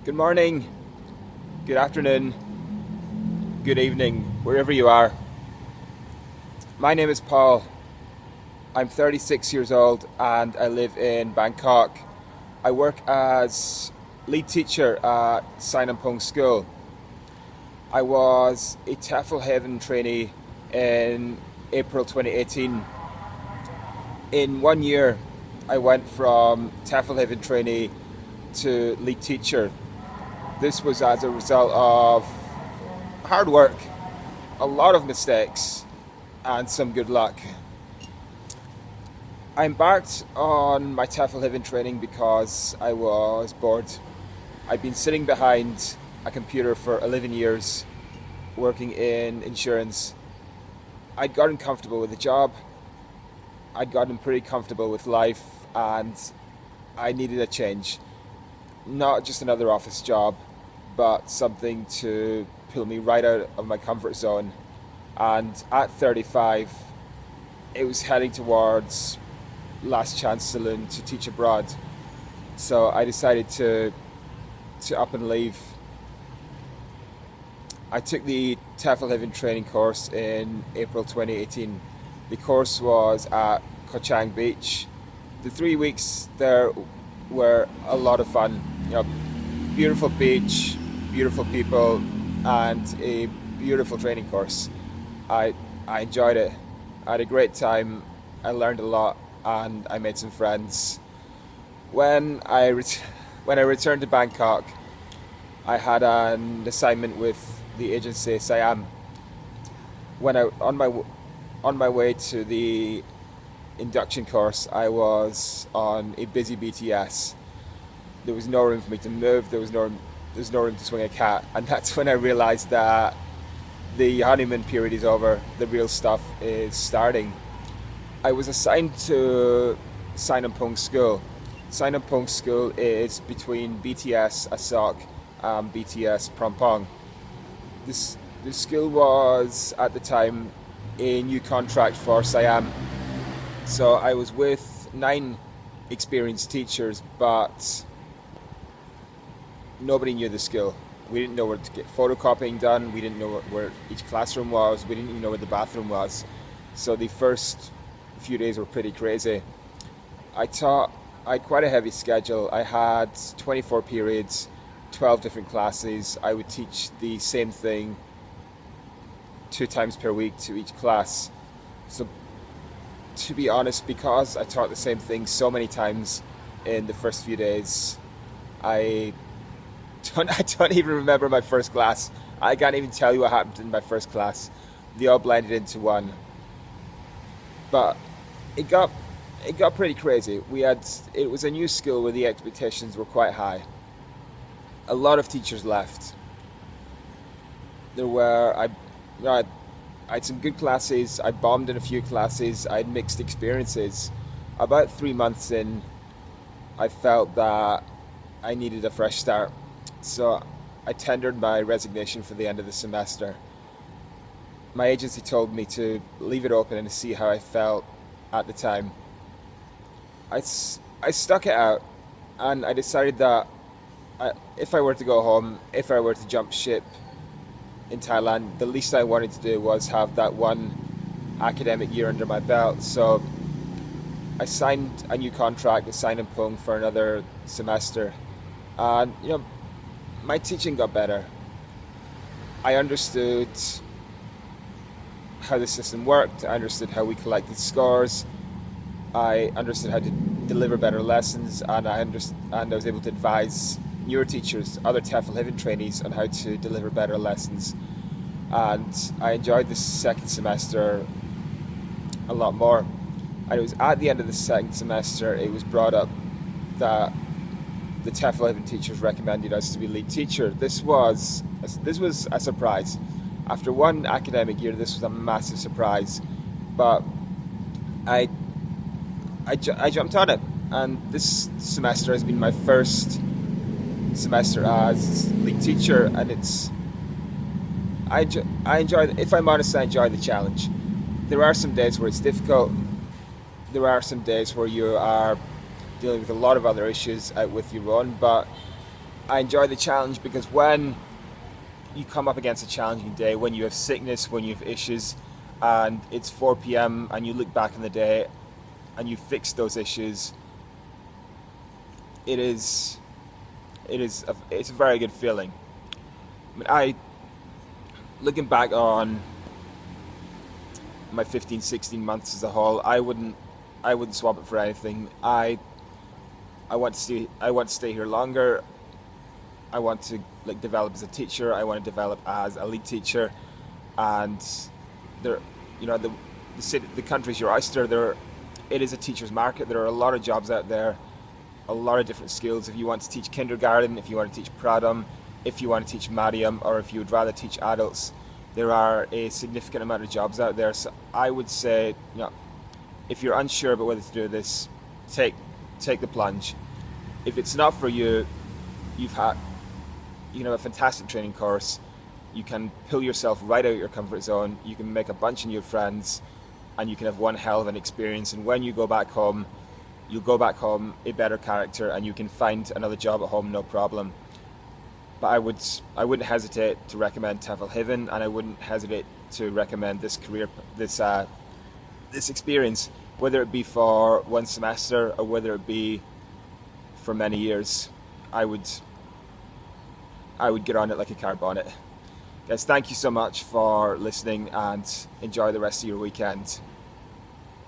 Good morning, good afternoon, good evening, wherever you are. My name is Paul. I'm 36 years old and I live in Bangkok. I work as lead teacher at Sinampong School. I was a TEFL Heaven trainee in April 2018. In 1 year, I went from TEFL Heaven trainee to lead teacher. This was as a result of hard work, a lot of mistakes, and some good luck. I embarked on my TEFL Heaven training because I was bored. I'd been sitting behind a computer for 11 years, working in insurance. I'd gotten comfortable with the job, I'd gotten pretty comfortable with life, and I needed a change. Not just another office job, but something to pull me right out of my comfort zone. And at 35, it was heading towards last chance saloon to teach abroad. So I decided to up and leave. I took the TEFL Heaven training course in April 2018. The course was at Koh Chang Beach. The 3 weeks there were a lot of fun. Beautiful beach, beautiful people, and a beautiful training course. I enjoyed it. I had a great time. I learned a lot, and I made some friends. When I returned to Bangkok, I had an assignment with the agency Siam. When I on my way to the induction course, I was on a busy BTS. There was no room for me to move. There was no room to swing a cat, and that's when I realised that the honeymoon period is over. The real stuff is starting. I was assigned to Sinampong School. Sinampong School is between BTS Asok and BTS Prompong. The school was at the time a new contract for Siam. So I was with 9 experienced teachers, but nobody knew the school. We didn't know where to get photocopying done. We didn't know where each classroom was. We didn't even know where the bathroom was. So the first few days were pretty crazy. I had quite a heavy schedule. I had 24 periods, 12 different classes. I would teach the same thing 2 times per week to each class. So to be honest, because I taught the same thing so many times in the first few days, I don't even remember my first class. I can't even tell you what happened in my first class. They all blended into one. But it got pretty crazy. It was a new school where the expectations were quite high. A lot of teachers left. I had some good classes. I bombed in a few classes. I had mixed experiences. About 3 months in, I felt that I needed a fresh start. So I tendered my resignation for the end of the semester. My agency told me to leave it open and to see how I felt at the time. I stuck it out, and I decided that if I were to go home, if I were to jump ship in Thailand, the least I wanted to do was have that one academic year under my belt. So I signed a new contract with Sinampong for another semester. And my teaching got better. I understood how the system worked. I understood how we collected scores. I understood how to deliver better lessons, and I was able to advise newer teachers, other TEFL Heaven trainees, on how to deliver better lessons. And I enjoyed the second semester a lot more. And it was at the end of the second semester, it was brought up that the TEFL Heaven teachers recommended us to be lead teacher. This was a surprise. After one academic year, this was a massive surprise. But I jumped on it, and this semester has been my first semester as lead teacher, and I enjoy. If I'm honest, I enjoy the challenge. There are some days where it's difficult. There are some days where you are dealing with a lot of other issues out with your own, but I enjoy the challenge because when you come up against a challenging day, when you have sickness, when you have issues, and it's 4 p.m. and you look back on the day and you fix those issues, it's a very good feeling. Looking back on my 15, 16 months as a whole, I wouldn't swap it for anything. I want to stay here longer. I want to develop as a teacher. I want to develop as a lead teacher, and the country's your oyster. It is a teacher's market. There are a lot of jobs out there, a lot of different skills. If you want to teach kindergarten, if you want to teach Pradam, if you want to teach Mariam, or if you would rather teach adults, there are a significant amount of jobs out there. So I would say, if you're unsure about whether to do this, take the plunge. If it's not for you, you've had a fantastic training course. You can pull yourself right out of your comfort zone. You can make a bunch of new friends, and you can have one hell of an experience. And when you go back home, you'll go back home a better character, and you can find another job at home, no problem. But I wouldn't hesitate to recommend TEFL Heaven, and I wouldn't hesitate to recommend this this experience, whether it be for one semester or whether it be for many years. I would get on it like a car bonnet. Guys, thank you so much for listening, and enjoy the rest of your weekend.